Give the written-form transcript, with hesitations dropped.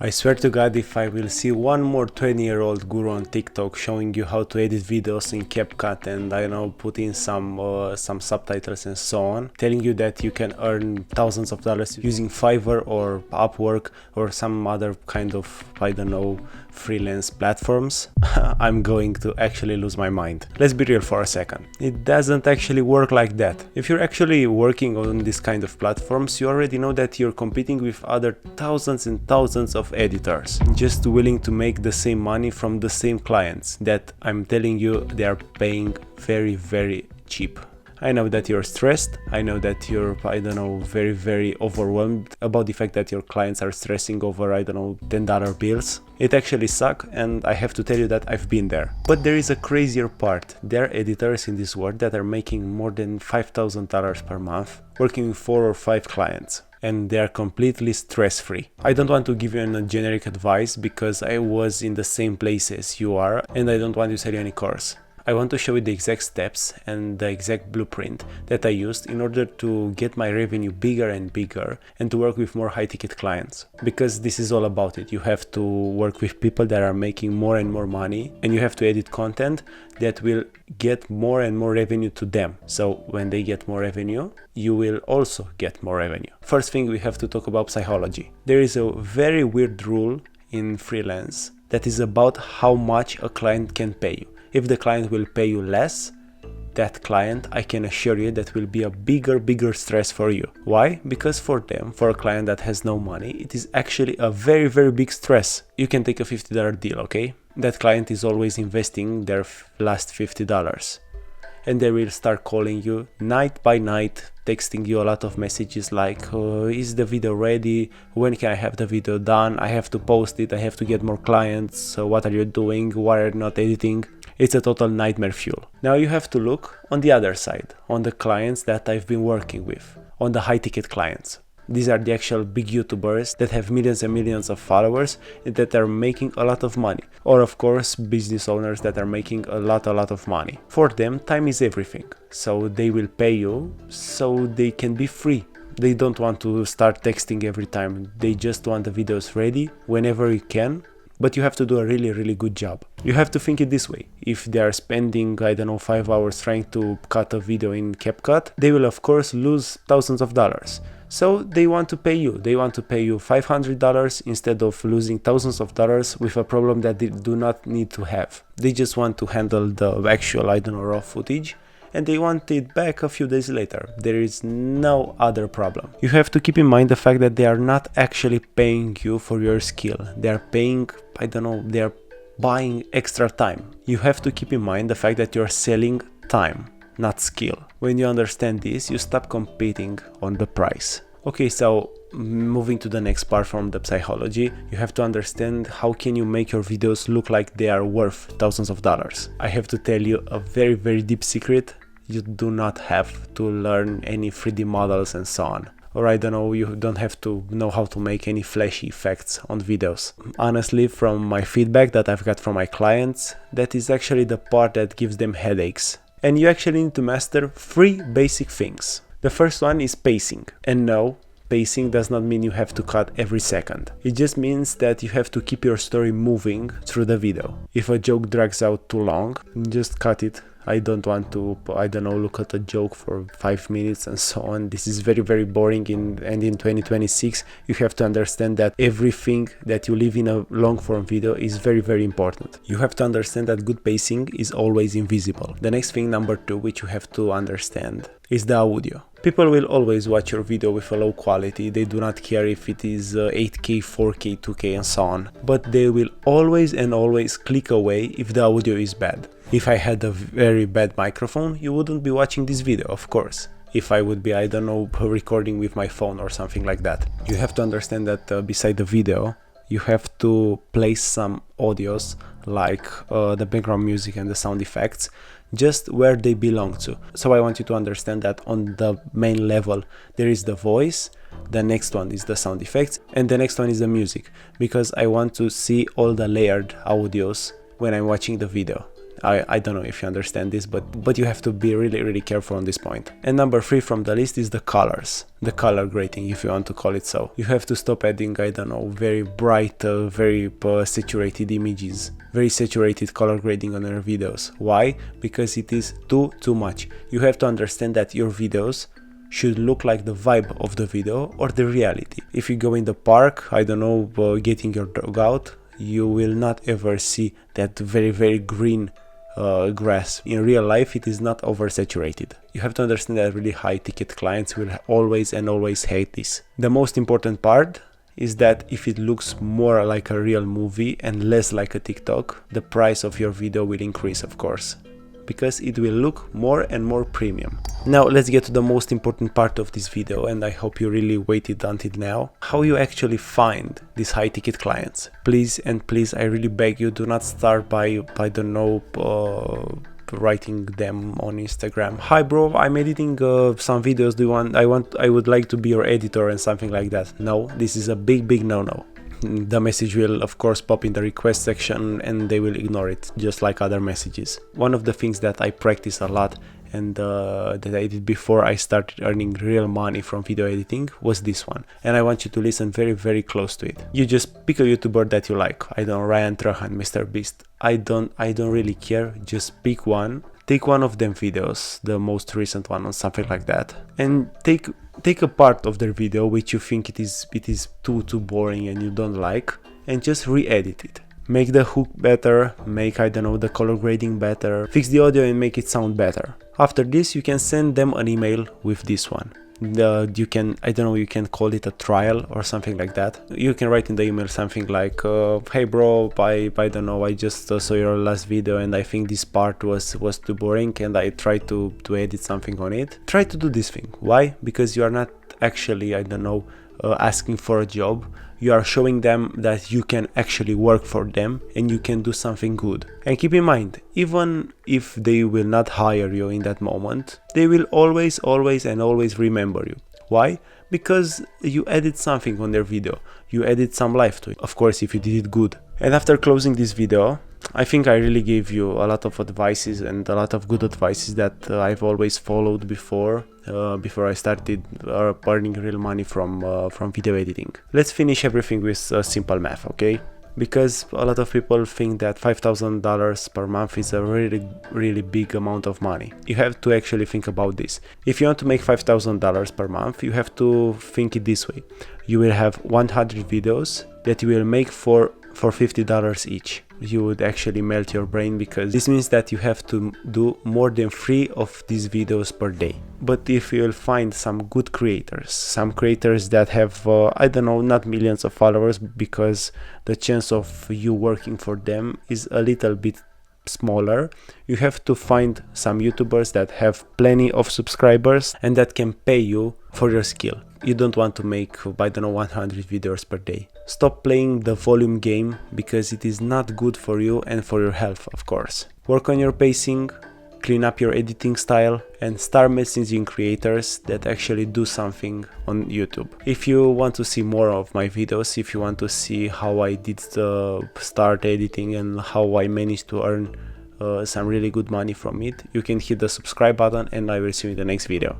I swear to God, if I will see one more 20-year-old guru on TikTok showing you how to edit videos in CapCut and I don't know, put in some subtitles and so on, telling you that you can earn thousands of dollars using Fiverr or Upwork or some other kind of, I don't know, freelance platforms, I'm going to actually lose my mind. Let's be real for a second. It doesn't actually work like that. If you're actually working on this kind of platforms, you already know that you're competing with other thousands and thousands of editors, just willing to make the same money from the same clients that I'm telling you they are paying very, very cheap. I know that you're stressed, I know that you're, I don't know, very, very overwhelmed about the fact that your clients are stressing over, I don't know, $10 bills. It actually sucks, and I have to tell you that I've been there. But there is a crazier part. There are editors in this world that are making more than $5,000 per month, working with 4 or 5 clients. And they are completely stress-free. I don't want to give you a generic advice because I was in the same place as you are, and I don't want to sell you any course. I want to show you the exact steps and the exact blueprint that I used in order to get my revenue bigger and bigger and to work with more high-ticket clients. Because this is all about it. You have to work with people that are making more and more money, and you have to edit content that will get more and more revenue to them. So when they get more revenue, you will also get more revenue. First thing, we have to talk about psychology. There is a very weird rule in freelance that is about how much a client can pay you. If the client will pay you less, that client, I can assure you, that will be a bigger stress for you. Why? Because for them, for a client that has no money, it is actually a very big stress. You can take a $50 deal, okay? That client is always investing their last $50. And they will start calling you night by night, texting you a lot of messages like, is the video ready? When can I have the video done? I have to post it, I have to get more clients. So what are you doing? Why are you not editing? It's a total nightmare fuel. Now you have to look on the other side, on the clients that I've been working with, on the high ticket clients. These are the actual big YouTubers that have millions and millions of followers and that are making a lot of money. Or of course, business owners that are making a lot of money. For them, time is everything. So they will pay you so they can be free. They don't want to start texting every time. They just want the videos ready whenever you can. But you have to do a really good job. You have to think it this way. If they are spending, I don't know, 5 hours trying to cut a video in CapCut, they will of course lose thousands of dollars. So they want to pay you. They want to pay you $500 instead of losing thousands of dollars with a problem that they do not need to have. They just want to handle the actual, I don't know, raw footage, and they want it back a few days later. There is no other problem. You have to keep in mind the fact that they are not actually paying you for your skill. They are paying, I don't know, they are buying extra time. You have to keep in mind the fact that you're selling time, not skill. When you understand this, you stop competing on the price. Okay, so moving to the next part from the psychology, you have to understand how can you make your videos look like they are worth thousands of dollars. I have to tell you a very deep secret. You do not have to learn any 3D models and so on. Or I don't know, you don't have to know how to make any flashy effects on videos. Honestly, from my feedback that I've got from my clients, that is actually the part that gives them headaches. And you actually need to master 3 basic things. The first one is pacing. And no, pacing does not mean you have to cut every second. It just means that you have to keep your story moving through the video. If a joke drags out too long, just cut it. I don't want to, I don't know, look at a joke for 5 minutes and so on. This is very boring and in 2026 you have to understand that everything that you leave in a long form video is very important. You have to understand that good pacing is always invisible. The next thing, number 2, which you have to understand, is the audio. People will always watch your video with a low quality. They do not care if it is 8K, 4K, 2K and so on. But they will always click away if the audio is bad. If I had a very bad microphone, you wouldn't be watching this video, of course. If I would be, I don't know, recording with my phone or something like that. You have to understand that beside the video, you have to place some audios like the background music and the sound effects just where they belong to. So I want you to understand that on the main level there is the voice, the next one is the sound effects, and the next one is the music, because I want to see all the layered audios when I'm watching the video. I don't know if you understand this, but you have to be really careful on this point. And number 3 from the list is the colors, the color grading, if you want to call it so. You have to stop adding, I don't know, very bright, very saturated images, very saturated color grading on your videos. Why? Because it is too much. You have to understand that your videos should look like the vibe of the video or the reality. If you go in the park, I don't know, getting your dog out, you will not ever see that very green grass. In real life, it is not oversaturated. You have to understand that really high ticket clients will always hate this. The most important part is that if it looks more like a real movie and less like a TikTok, the price of your video will increase, of course, because it will look more and more premium. Now let's get to the most important part of this video, and I hope you really waited until now. How you actually find these high ticket clients. Please, I really beg you, do not start by don't know, writing them on Instagram. Hi bro, I'm editing some videos, I would like to be your editor and something like that. No, this is a big no. The message will of course pop in the request section and they will ignore it, just like other messages. One of the things that I practice a lot and that I did before I started earning real money from video editing was this one, and I want you to listen very close to it. You just pick a YouTuber that you like. I don't know, Ryan Trahan, Mr. Beast. I don't really care. Just pick one. Take one of them videos, the most recent one or something like that, and take a part of their video which you think it is too boring and you don't like, and just re-edit it. Make the hook better, make, I don't know, the color grading better, fix the audio and make it sound better. After this, you can send them an email with this one. You can, I don't know, you can call it a trial or something like that. You can write in the email something like, hey bro, I don't know, I just saw your last video and I think this part was too boring and I tried to edit something on it. Try to do this thing. Why? Because you are not actually, I don't know, asking for a job. You are showing them that you can actually work for them and you can do something good. And keep in mind, even if they will not hire you in that moment, they will always remember you. Why? Because you added something on their video. You added some life to it. Of course, if you did it good. And after closing this video, I think I really gave you a lot of advices and a lot of good advices that I've always followed before I started earning real money from video editing. Let's finish everything with simple math, okay? Because a lot of people think that $5,000 per month is a really big amount of money. You have to actually think about this. If you want to make $5,000 per month, you have to think it this way. You will have 100 videos that you will make for $50 each. You would actually melt your brain, because this means that you have to do more than 3 of these videos per day. But if you'll find some good creators, some creators that have, I don't know, not millions of followers, because the chance of you working for them is a little bit smaller, you have to find some YouTubers that have plenty of subscribers and that can pay you for your skill. You don't want to make, I don't know, 100 videos per day. Stop playing the volume game, because it is not good for you and for your health, of course. Work on your pacing, clean up your editing style, and start messaging creators that actually do something on YouTube. If you want to see more of my videos, if you want to see how I did start editing and how I managed to earn some really good money from it, you can hit the subscribe button, and I will see you in the next video.